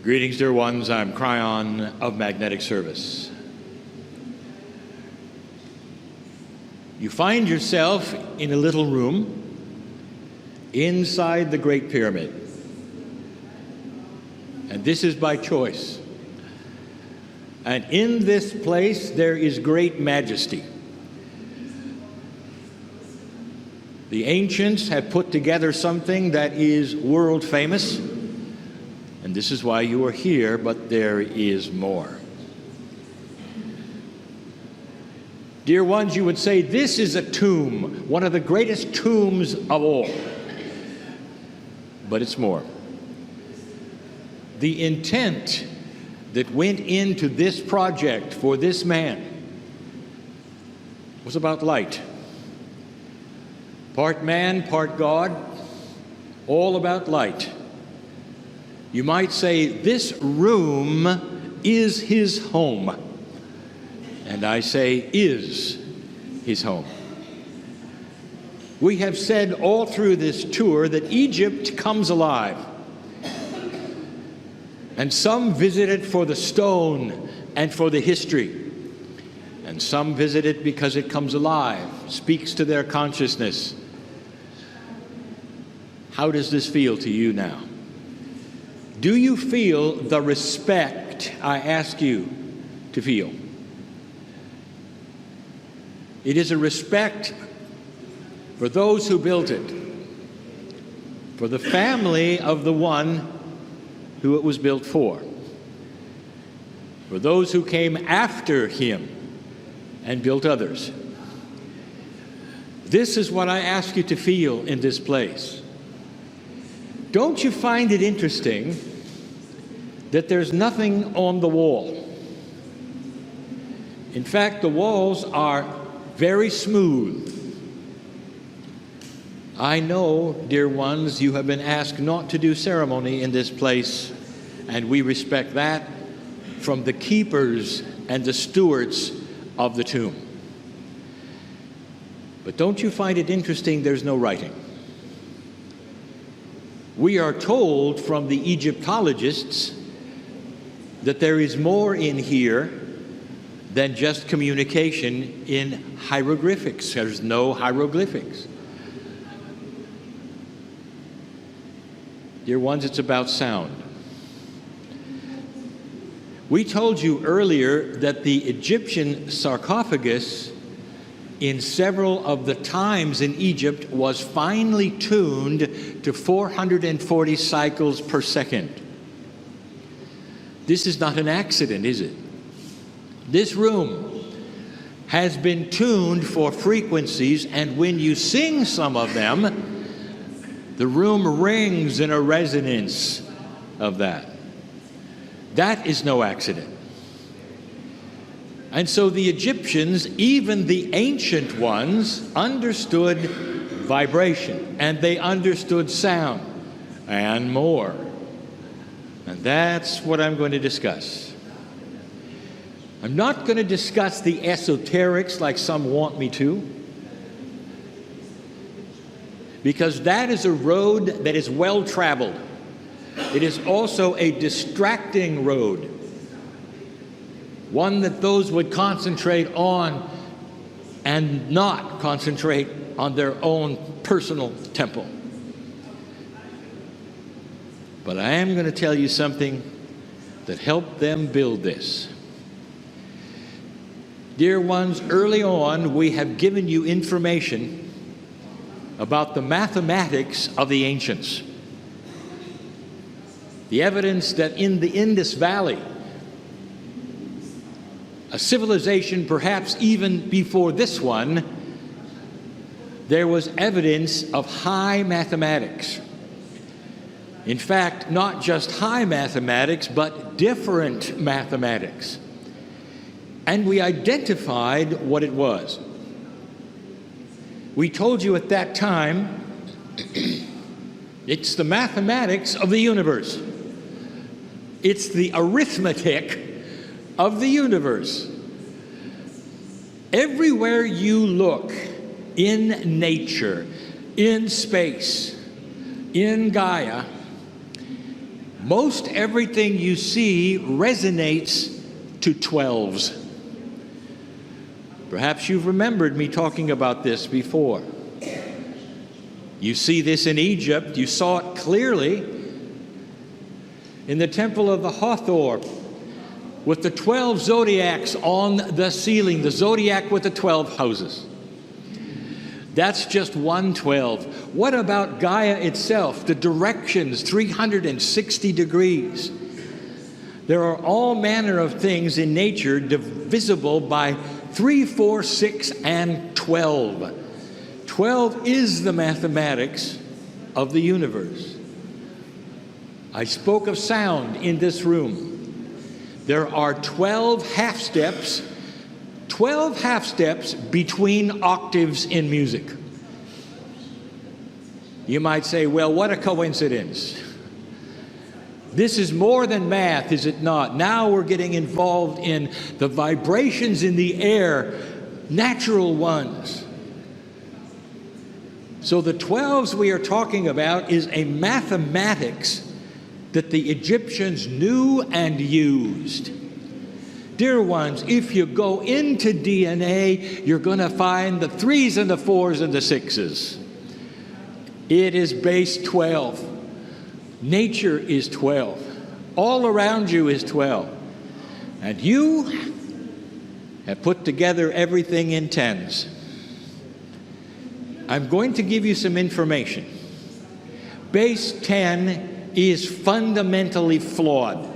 Greetings, dear ones. I'm Cryon of Magnetic Service. You find yourself in a little room inside the Great Pyramid. And this is by choice. And in this place there is great majesty. The ancients have put together something that is world famous. And this is why you are here, but there is more. Dear ones, you would say this is a tomb, one of the greatest tombs of all. But it's more. The intent that went into this project for this man was about light. Part man, part God, all about light. You might say this room is his home. And I say is his home. We have said all through this tour that Egypt comes alive. And some visit it for the stone and for the history. And some visit it because it comes alive, speaks to their consciousness. How does this feel to you now? Do you feel the respect I ask you to feel? It is a respect for those who built it, for the family of the one who it was built for those who came after him and built others. This is what I ask you to feel in this place. Don't you find it interesting that there's nothing on the wall? In fact, the walls are very smooth. I know, dear ones, you have been asked not to do ceremony in this place, and we respect that from the keepers and the stewards of the tomb. But don't you find it interesting there's no writing? We are told from the Egyptologists that there is more in here than just communication in hieroglyphics. There's no hieroglyphics. Dear ones, it's about sound. We told you earlier that the Egyptian sarcophagus in several of the times in Egypt was finely tuned to 440 cycles per second. This is not an accident, is it? This room has been tuned for frequencies, and when you sing some of them, the room rings in a resonance of that. That is no accident. And so the Egyptians, even the ancient ones, understood vibration, and they understood sound, and more. And that's what I'm going to discuss. I'm not going to discuss the esoterics like some want me to, because that is a road that is well traveled. It is also a distracting road, one that those would concentrate on and not concentrate on their own personal temple. But I am going to tell you something that helped them build this. Dear ones, early on we have given you information about the mathematics of the ancients. The evidence that in the Indus Valley, a civilization perhaps even before this one, there was evidence of high mathematics. In fact, not just high mathematics, but different mathematics. And we identified what it was. We told you at that time, it's the mathematics of the universe. It's the arithmetic of the universe. Everywhere you look in nature, in space, in Gaia, Most everything you see resonates to 12s. Perhaps you've remembered me talking about this before. You see this in Egypt. You saw it clearly in the Temple of the Hathor with the 12 zodiacs on the ceiling, the zodiac with the 12 houses. That's just 112. What about Gaia itself? The directions, 360 degrees. There are all manner of things in nature divisible by 3, 4, 6, and 12. 12 is the mathematics of the universe. I spoke of sound in this room. There are 12 half steps. 12 half steps between octaves in music. You might say, well, what a coincidence. This is more than math, is it not? Now we're getting involved in the vibrations in the air, natural ones. So the 12s we are talking about is a mathematics that the Egyptians knew and used. Dear ones, if you go into DNA, you're going to find the 3s and the 4s and the 6s. It is base 12. Nature is 12. All around you is 12. And you have put together everything in 10s. I'm going to give you some information. Base 10 is fundamentally flawed.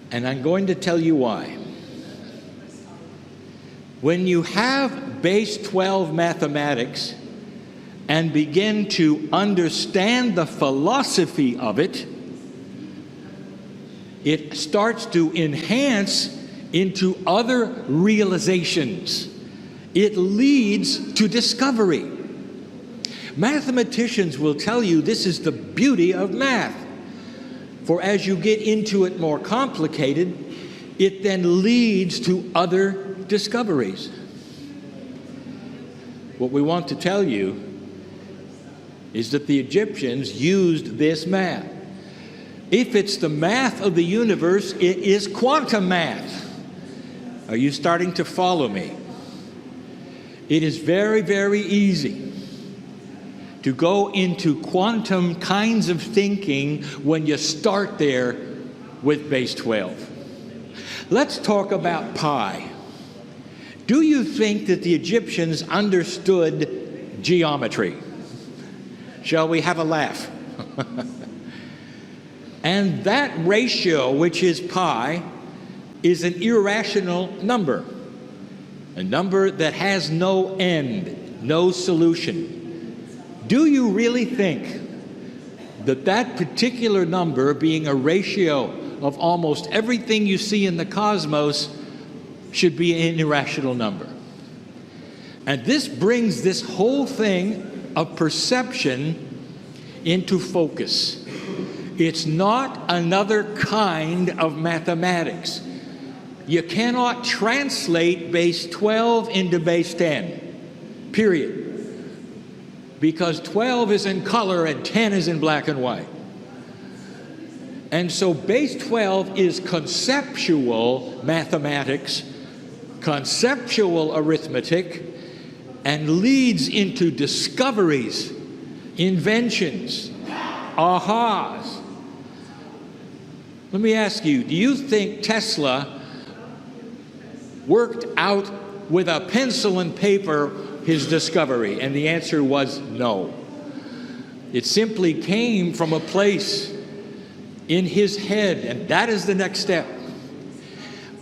And I'm going to tell you why. When you have base 12 mathematics and begin to understand the philosophy of it, it starts to enhance into other realizations. It leads to discovery. Mathematicians will tell you this is the beauty of math. For as you get into it more complicated, it then leads to other discoveries. What we want to tell you is that the Egyptians used this math. If it's the math of the universe, it is quantum math. Are you starting to follow me? It is very, very easy to go into quantum kinds of thinking when you start there with base 12. Let's talk about pi. Do you think that the Egyptians understood geometry? Shall we have a laugh? And that ratio, which is pi, is an irrational number, a number that has no end, no solution. Do you really think that that particular number, being a ratio of almost everything you see in the cosmos, should be an irrational number? And this brings this whole thing of perception into focus. It's not another kind of mathematics. You cannot translate base 12 into base 10, period. Because 12 is in color and 10 is in black and white. And so base 12 is conceptual mathematics, conceptual arithmetic, and leads into discoveries, inventions, ahas. Let me ask you, do you think Tesla worked out with a pencil and paper his discovery? And the answer was no. It simply came from a place in his head, and that is the next step.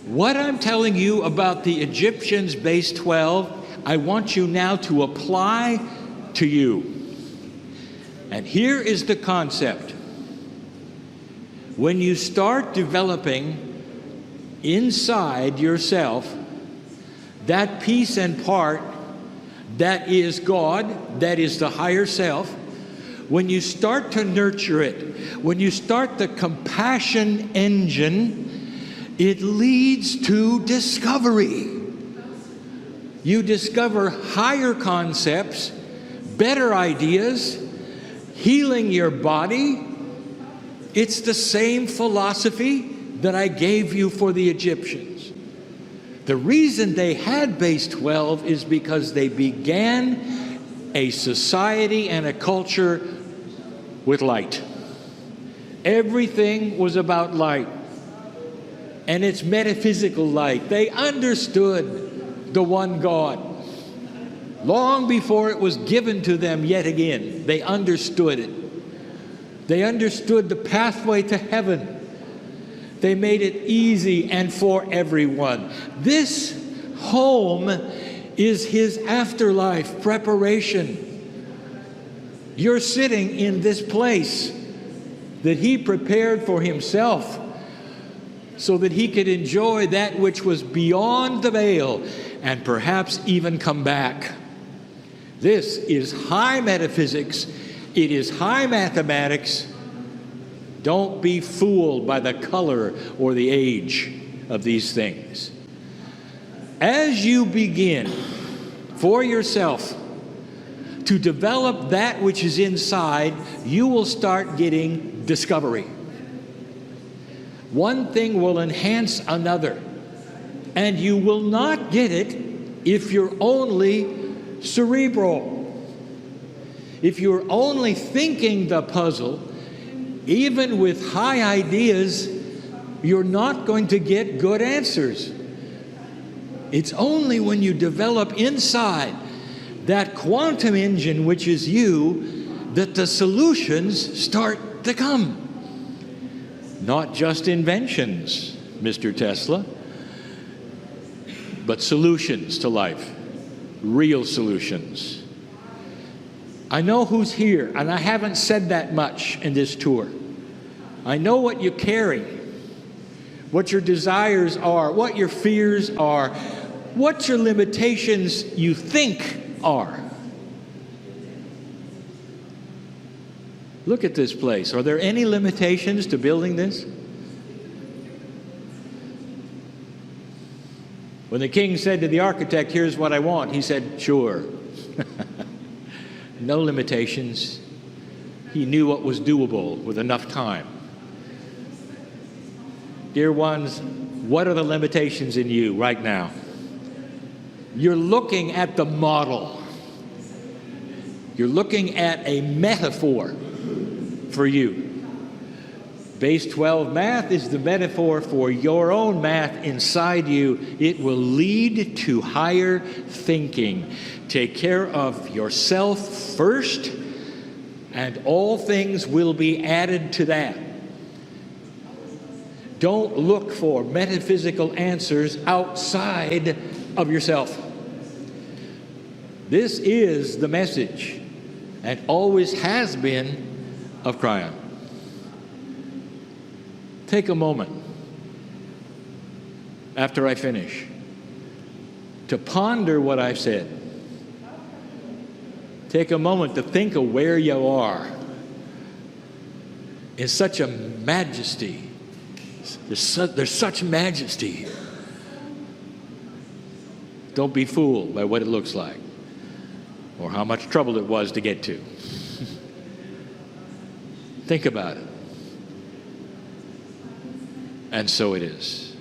What I'm telling you about the Egyptians' base 12, I want you now to apply to you. And here is the concept. When you start developing inside yourself that piece and part that is God, that is the higher self, when you start to nurture it, when you start the compassion engine, it leads to discovery. You discover higher concepts, better ideas, healing your body, It's the same philosophy that I gave you for the Egyptians. The reason they had base 12 is because they began a society and a culture with light. Everything was about light, and it's metaphysical light. They understood the one God. Long before it was given to them yet again, they understood it. They understood the pathway to heaven. They made it easy and for everyone. This home is his afterlife preparation. You're sitting in this place that he prepared for himself so that he could enjoy that which was beyond the veil and perhaps even come back. This is high metaphysics. It is high mathematics. Don't be fooled by the color or the age of these things. As you begin for yourself to develop that which is inside, you will start getting discovery. One thing will enhance another, and you will not get it if you're only cerebral. If you're only thinking the puzzle, even with high ideas, you're not going to get good answers. It's only when you develop inside that quantum engine, which is you, that the solutions start to come. Not just inventions, Mr. Tesla, but solutions to life, real solutions. I know who's here, and I haven't said that much in this tour. I know what you carry, what your desires are, what your fears are, what your limitations you think are. Look at this place. Are there any limitations to building this? When the king said to the architect, "Here's what I want," he said, "Sure." No limitations. He knew what was doable with enough time. Dear ones, what are the limitations in you right now? You're looking at the model. You're looking at a metaphor for you. Base 12 math is the metaphor for your own math inside you. It will lead to higher thinking. Take care of yourself first, and all things will be added to that. Don't look for metaphysical answers outside of yourself. This is the message, and always has been, of Kryon. Take a moment after I finish to ponder what I've said. Take a moment to think of where you are in such a majesty. There's such majesty. Don't be fooled by what it looks like or how much trouble it was to get to. Think about it. And so it is.